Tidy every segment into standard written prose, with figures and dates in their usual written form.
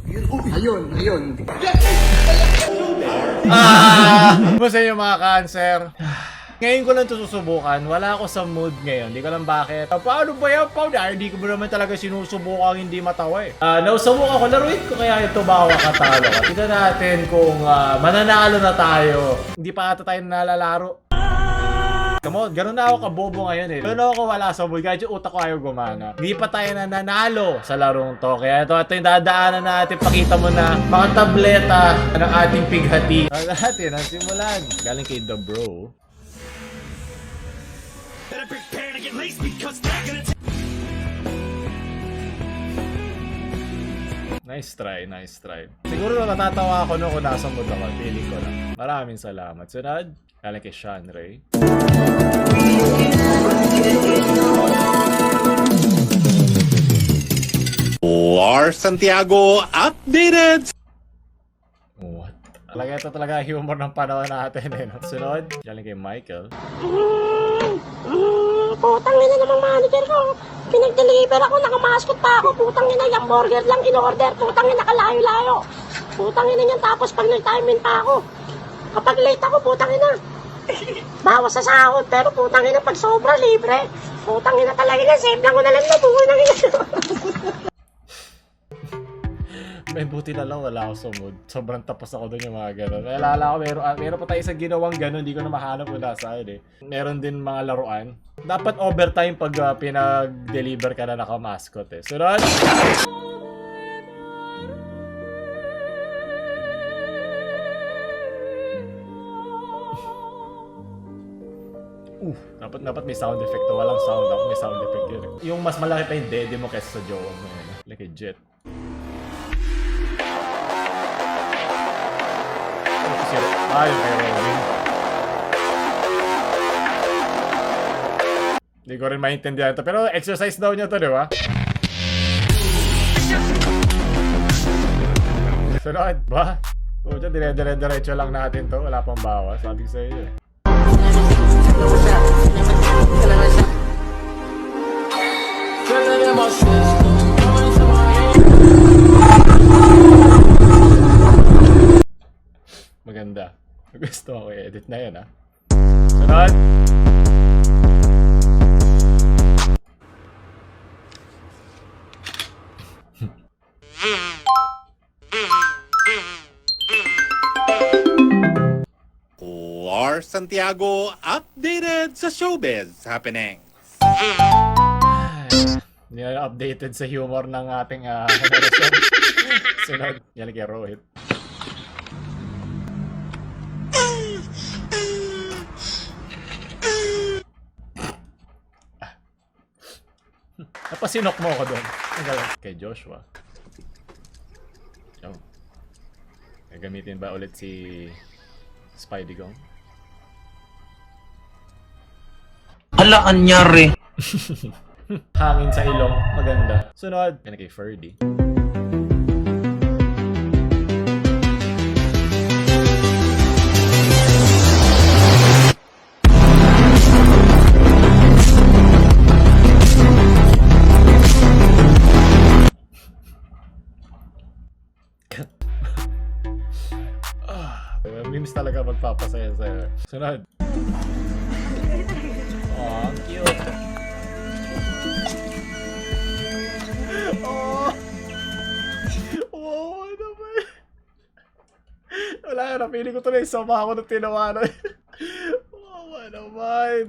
Ayun. Basta yung mga cancer. Ngayon ko lang ito susubukan. Wala ako sa mood ngayon. Hindi ko lang bakit. Paano ba yan, Pao? Hindi ko ba naman talaga sinusubukan hindi matawa eh. Nausubukan ko. Laruin ko kaya ito Tumawa Ka, Talo Ka. Tignan natin kung mananalo na tayo. Hindi pa ata tayo nalalaro. Come on, ganun na ako kabobo ngayon eh. Ganun ako wala sa mood. Kahit yung utak ko ayaw gumana. Hindi pa tayo nananalo sa larong to. Kaya ito yung dadaanan natin. Pakita mo na mga tableta ng ating pighati. Natin ang simulan. Galing kay The Bro. Nice try. Siguro natatawa ako nung kung nasa mood ako. Feeling ko lang. Maraming salamat. Sunod, galing kay Sean Ray. Lars Santiago updated! What? Ito talaga humor ng panahon natin eh. Sunod, galing kay Michael. Putang ina namang manager ko. Pinag-deliver ako, nakamaskot pa ako. Putang ina, yung burger lang in-order. Putang ina, kalayo-layo. Putang ina yan, tapos pag nag-time pa ako. Kapag late ako, putang ina. Bawas sa sahod, pero putang ina, pag sobra, libre. Putang ina talaga yan, save lang ko na lang na buhay ng ina. May buti na lang wala ako sa mood. Sobrang tapas ako doon yung mga gano'n. Naalala ko, meron pa tayo isang ginawang gano'n. Hindi ko na mahanap kung nasaan eh. Meron din mga laruan. Dapat overtime pag pinag-deliver ka na naka-mascot eh. Sunod! Dapat may sound effect to. Walang sound. Dapat may sound effect yun. Yung mas malaki pa yung dede mo kaysa sa jowa mo. Like a jet. Ay, hindi ko rin maintindihan ito. Pero exercise daw niya to, di ba? Sunod ba? O, dyan, dire-diretso lang natin to. Wala pang bawas. Sabi ko sa'yo eh. Maganda. Gusto ko i-edit na yan, ha? Sunod! Lars Santiago updated sa showbiz happening. Hindi na updated sa humor ng ating generation. Sunod, yan kay Rohit. Napasinok mo ako doon. Kay Joshua. Oh. Gagamitin ba ulit si Spidey Gong? Hala, anyari. Hangin sa ilong. Maganda. Sunod. Yan kay Ferdy. Memes talaga magpapasaya sa'yo. Sunod. Oh, cute. Oh. Oh, ano ba? Wala na, napili ko tuloy. Sama ako ng tinawanan. Oh, ano ba?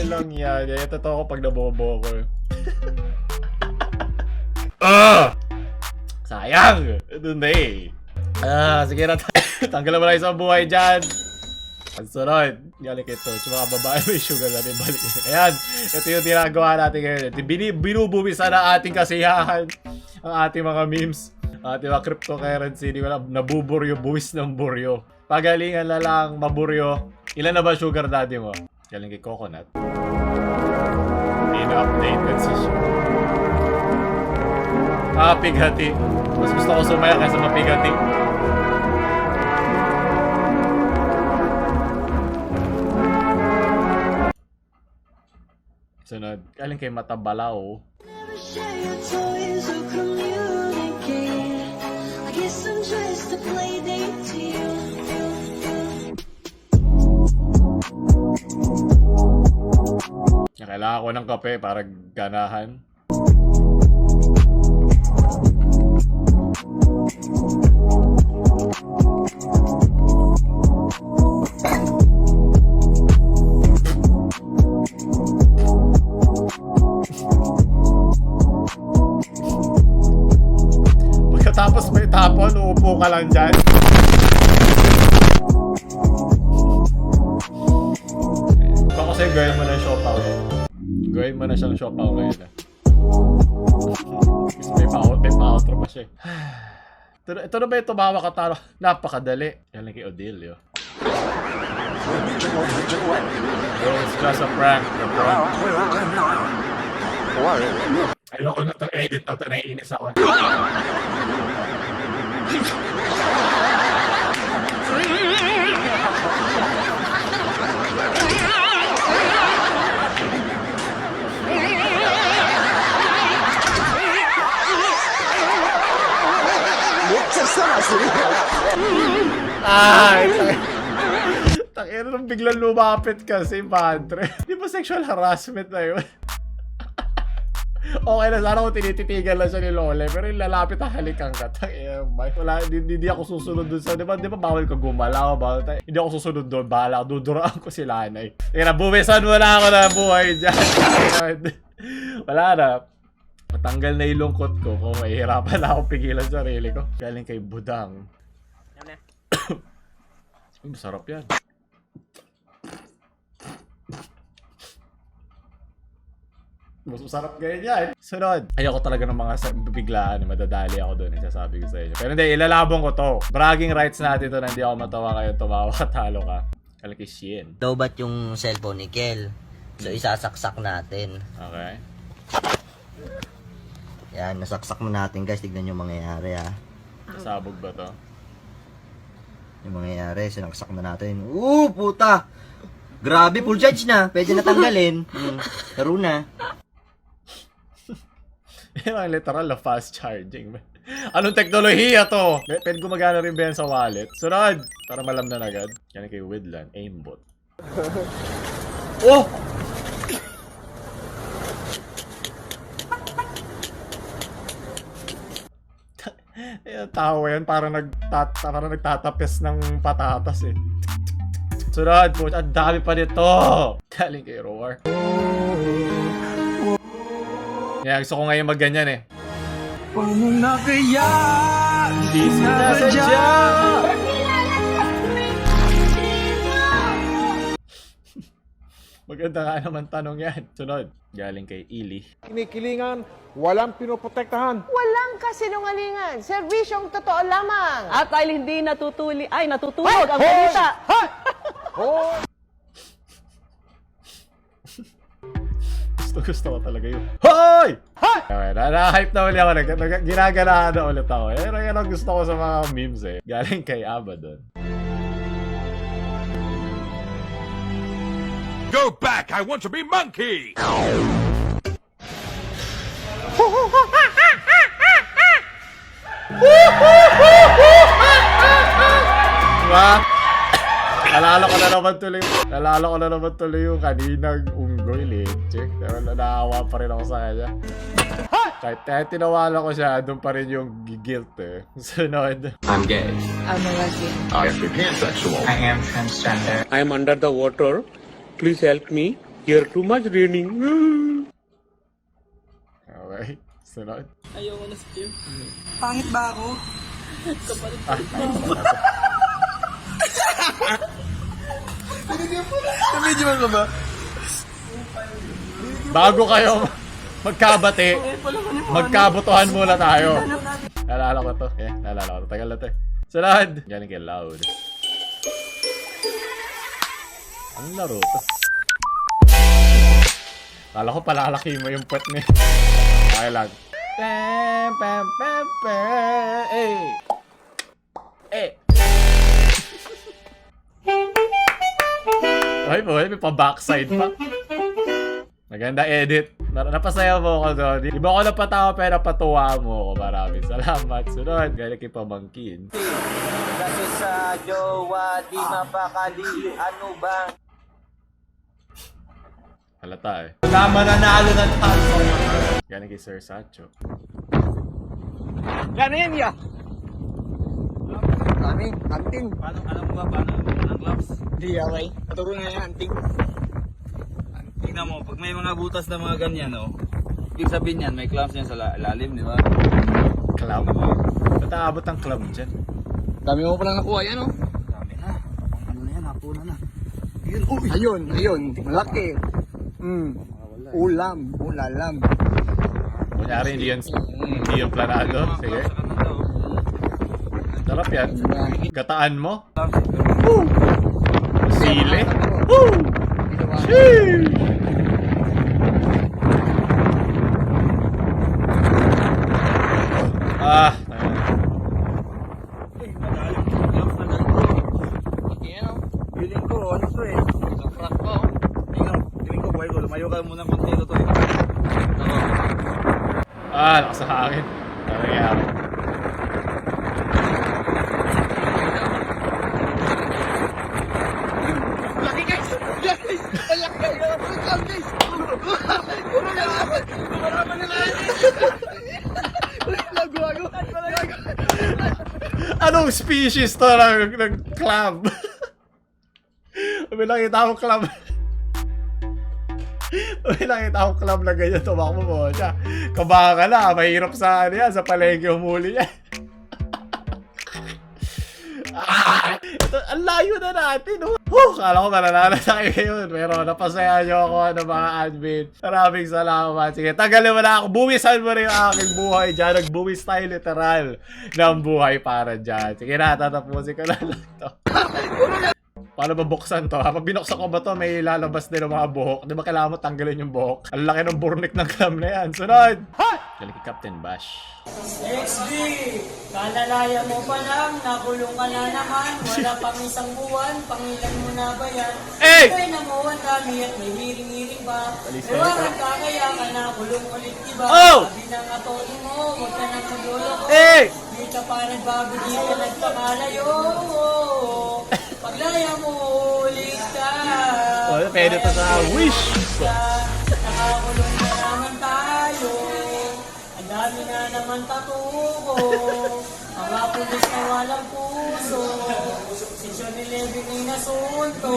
Lang yan. Yan totoo ko pag nabobo ko. Sayang! Doon na eh. Sige na tayo. Tanggalan mo lang isang buhay dyan. Ang sunod. Galing ito. Yung mga babae may sugar natin balik. Ayan. Ito yung tinagawa natin ngayon. Binubuwi sana ating kasiyahan. Ang ating mga memes. Ating mga cryptocurrency. Hindi ko alam. Nabuburyo. Buwis ng buryo. Pagalingan na lang. Maburyo. Ilan na ba sugar daddy mo? Galing kay Coconut. Hindi na-updated si siya. Pighati. Mas gusto ko sumaya kaysa mapighati. Sunod. Galing kay Matabalaw. Never share your toys or communicate. I guess I'm just a play date to you. Kailangan ko ng kape para ganahan. Pagkatapos may tapon, uupo ka lang dyan. Baka kasi gawin mo na siopaw eh. Gawin mo na siyang siopaw ngayon eh. May pa-outro pa siya eh. Ito na ba yung tumawa ka, Talo? Napakadali. Yan lang kay Odilio. It's just a prank. Ayoko na ito edit. Ito naiinis ako. Ay, takina nung biglang lumapit kasi, Padre. Di ba sexual harassment na yun? Okay na, sana kung tinititigan lang siya ni Lole, pero yung lalapit na halikan ka. Wala, hindi ako susunod dun sa, di ba bawal ka gumalaw, hindi ako susunod dun, bahala, duduraan ko si Lanay. Kaya na, buwisan mo na ako na buhay dyan. Wala na. Matanggal na yung lungkot ko kung mahihirapan na ako pigilan sa sarili ko. Galing kay Budang. Masarap yan. Mas masarap ganyan yan. Sunod. Ayoko talaga ng mga biglaan. Madadali ako doon. Sasabi ko sa inyo. Pero hindi, ilalabong ko to. Bragging rights natin to na hindi ako matawa kayo. Tumawa ka, talo ka. Kala kay Shin. Lobat yung cellphone ni Kel. So isasaksak natin. Okay. Yan, nasaksak mo natin guys. Tignan yung mangyayari ha. Sabog ba to? Yung mangyayari, sinaksak na natin. Puta! Grabe, full charge na. Pwede na tanggalin. Laro na. Yung literal na fast charging. Anong teknolohiya to? Pwede gumagana rin ba yan sa wallet? Sunod! Para malam na agad. Yan kay Widlan. Aimbot. Oh! Tawa yan. Parang nagtatapes ng patatas eh. Sunod po. Ang dami pa nito. Galing kay Roar. Yeah, gusto ko ngayon magganyan eh. Paano na kaya? Hindi sinasadya! Maganda nga naman tanong yan. Sunod. Galing kay Ili. Kinikilingan, walang pinoprotektahan. Walang kasinungalingan. Serbisyong totoo lamang. At dahil hindi natutulog ang balita. Gusto ko talaga yun. Hoy! Okay, na-hype na ulit ako. Ginaganahan na ulit ako. Pero yan ang gusto ko sa mga memes eh. Galing kay Abaddon. Go back! I want to be monkey! Diba? Nalala ko na naman tuloy yung kaninang unggoy leche. Pero naawa pa rin ako sa kanya. Kahit tinawala ko siya, doon pa rin yung guilt eh. Sunod. I'm gay. I'm a lesbian. I am pansexual. I am transgender. I am under the water. Please help me. Here too much raining. Okay. Sunod. Ayoko na Steve. Pangit ba ako? Medyo ka ba? Bago kayo magkabati, magkabutuhan muna tayo. Nalala ko to. Nalala ko to. Tagal na to eh. Sunod. Galing kay Loud. Ang laro to. Kala ko palalaki mo yung puwet niya. Okay lang. Pem, pem, pem, pem. Ay po, may pa-backside pa. Maganda edit. Napasaya mo ako doon. Di ba ako napatawa pero napatuwa mo ako. Maraming salamat. Sunod, galing kay pamangkin. Kasi sa jowa, di mapakali. Ano ba? Halata eh. Wala mananalo ng tanso. Galing kay Sir Sacho. Yan yan ya. Kami, anting. Paano, alam mo ba paano ang gloves? Di, okay. Paturo nga yan, anting. Tingnan mo, pag may mga butas na mga ganyan, oh. Ibig sabihin yan, may clamps yan sa lalim, di ba? Clam? Ba't aabot ang clam dyan? Dami mo palang nakuha yan, oh. Dami na. Ano na yan, hapunan na. Ayun, malaki. Ulalam. Kunyari, hindi yung planado. Sige. Sarap yan. Gataan mo. Sili. Woo! Sheesh! Ah, Feeling ko, ano to eh. Crack pa, oh. Feeling ko, boy ko, lumayo ka muna konti to eh. lakas sa hangin. Ano nangyari? Laki guys! Laki! Laki! Guys! Kumaraman na lang! Anong species to ng clam? May nakita akong clam. May nakita akong clam na ganyan. Tumakbo mo siya. Kabahan ka na. Mahirap sa ano yan. Sa palengke humuli yan. Ito, ang layo na natin. Kala ko mananalo na kayo ngayon. Pero napasaya nyo ako ng mga admin. Maraming salamat. Sige, tagalin mo na ako. Buwisan mo rin yung aking buhay dyan. Nagbuwis tayo literal ng buhay para dyan. Sige na, tatapusin ko na lang to. Paano ba buksan to? Kapag binuksan ko ba to, may lalabas din ng mga buhok. Di ba kailangan mo tanggalin yung buhok? Ang laki ng burnik ng clam na yan. Sunod! Galing kay Captain Bash. XB, kalalaya mo pa lang, nakulong ka na naman. Wala pang isang buwan, pangilan mo na ba yan? Hey! Kaya namuhan kami at may hiring-hiring ba? Ewan ka kaya ka nakulong ulit diba? Oh! Sabi na nga todo mo, huwag ka nang magulo ko. Hey! Di ka pa nagbago, di ka nagpakalayo. Paglaya mo, ulit ka. Oh, pwede to sa wish! Nakakulong na naman tayo. Ang dami na naman tatuko. Mga pulis na walang puso. Section 11 ay nasunto.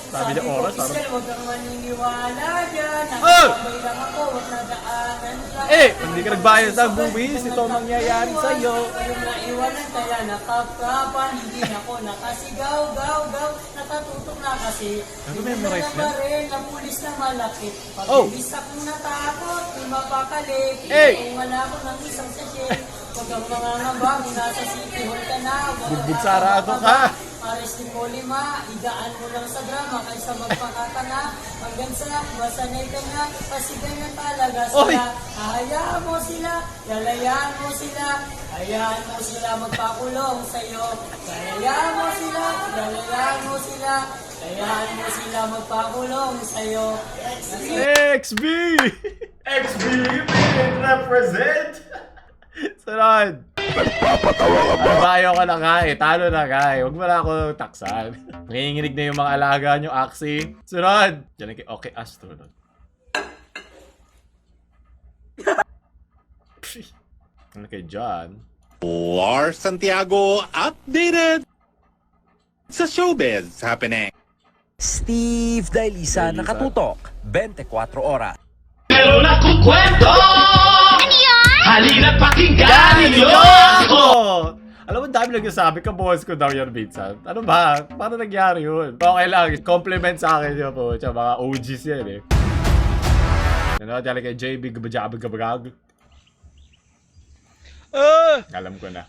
Sabi niya oras, Sabi ko, huwag kang maniniwala dyan. Oh! Nakakabay lang ako, huwag nadaanan lang. Hindi ka nagbayad sa buwis. Ito ang mangyayari sa'yo. Yung naiwanan kaya nakakapan. Hindi na ako nakasigaw. Natatutok na kasi. Memorize Hindi na rin ang pulis na malapit. Pag Oh! bilis akong natakot, di mapakalik. Hey! Kung wala ako ng isang sachet. Huwag kang mangangamba kung nasa city hall ka na. Bugbog sarado ka. Pares ni Polima, igaan mo lang sa drama kaysa magpakatanga. Hanggang sa masanay ka na, kasi ganyan talaga Oy! sila. Hayaan mo sila, lalayaan mo sila. Hayaan mo sila magpakulong sa'yo. Hayaan mo sila, lalayaan mo sila. Hayaan mo sila magpakulong sa'yo. XB! XB, represent! Sunod! Ayaw ka na nga eh. Talo na nga eh. Huwag mo na ako taksan. Nanginginig na yung mga alaga nyo, Axie. Sunod! Diyan kay okay, astronaut. Ano kay John? War Santiago updated sa showbiz happening. Steve Dailisa, nakatutok 24 oras. Meron akong kwento! Ano yan? Halina't pakinggan ninyo! Alam mo, dami nagsasabi ka, boss ko daw yan, Vincent. Ano ba? Paano nangyari yun? Okay lang, compliment sa akin yun po. Tsaka mga OGs yan eh. Ano, dali kay JB, gabagabagabagag. Alam ko na.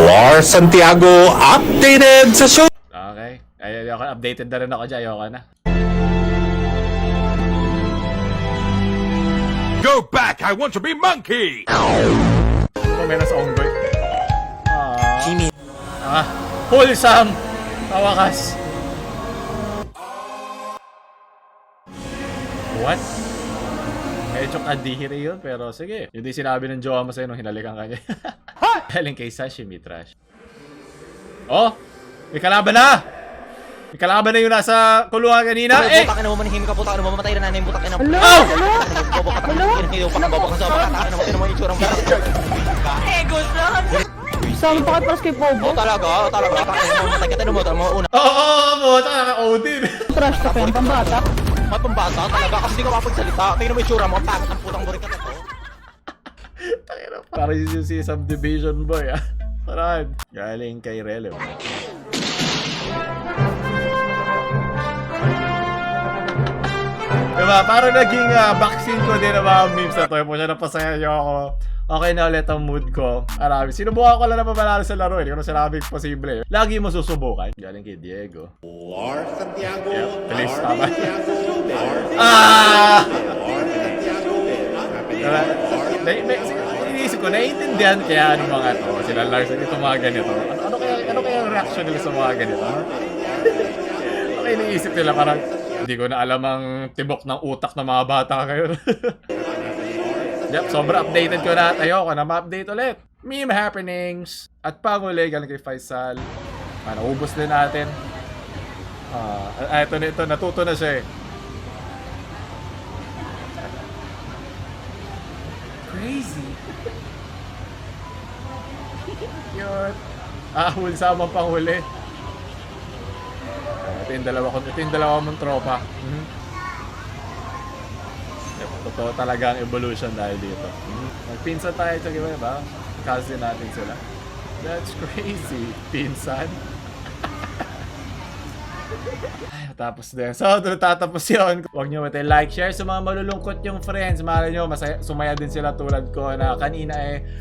War Santiago updated sa show. Okay. Ayoko, updated na rin ako dyan. Ayoko na. Go back! I want to be monkey! Meron sa onggoy. Wholesome! Tawakas! What? Medyo kadihiri yun, pero sige. Yun din sinabi ng jowa mo sa'yo nung hinalikan ka niya. Galing kay Sashimi Trash. Oh! May kalaban na! May kalaban na yung nasa kulungan kanina. Eh! Butak na mo, manihimik ka, butak na mo, mamatay na nanay, butak na mo. Oh! Saan pa ka kay Bobo? Talaga. Mamatay ka, mo una. Oo, tsaka naka-OD. Trash ka pa yan, pambata. Pambata talaga, kasi di ka mapagsalita. Tingnan mo yung tsura mo, pangit ang putang burikat na to. Para yung si Subdivision Boy, ah. Parang galing kay Relev. Diba? Parang naging vaccine ko din ang mga memes na to. Kung siya napasaya niyo ako, okay na ulit ang mood ko. Marami. Sinubukan ko lang na mabalalo sa laro. Hindi ko na sinabi posible. Lagi mo susubukan. Galing kay Diego. War Santiago. Yep, please, tama. Iniisip ko, naiintindihan kaya ano mga to. Sila Larson, itong mga ganito. Ano kaya ang reaction nila sa mga ganito? Okay, iniisip nila parang, hindi ko na alam ang tibok ng utak ng mga bata ngayon. Yep, sobrang updated ko na. Ayoko na ma-update ulit. Meme happenings. At PaoLUL, galing kay Faisal. Naubos din natin. Ito, natuto na siya eh. Crazy. Cute. Hulsamang panghuli. Ito yung dalawa mong tropa. Yep, totoo talaga ang evolution dahil dito. Magpinsan tayo sa iba, ba? Cousin natin sila. That's crazy. Pinsan. Ay, tapos din. So, tatapos yun. Huwag nyo matay like, share sa mga malulungkot yung friends. Mahal nyo, sumaya din sila tulad ko na kanina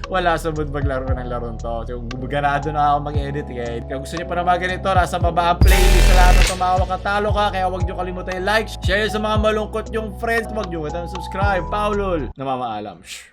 wala sa mood maglaro ng laron to. So, ganado na ako mag-edit. Kaya gusto nyo pa na mga ganito, nasa baba ang playlist sa lahat ng tumawa ka, talo ka. Kaya huwag nyo kalimutan yung like, share sa mga malungkot yung friends. Huwag nyo matay subscribe. PaoLUL. Namamaalam. Shh.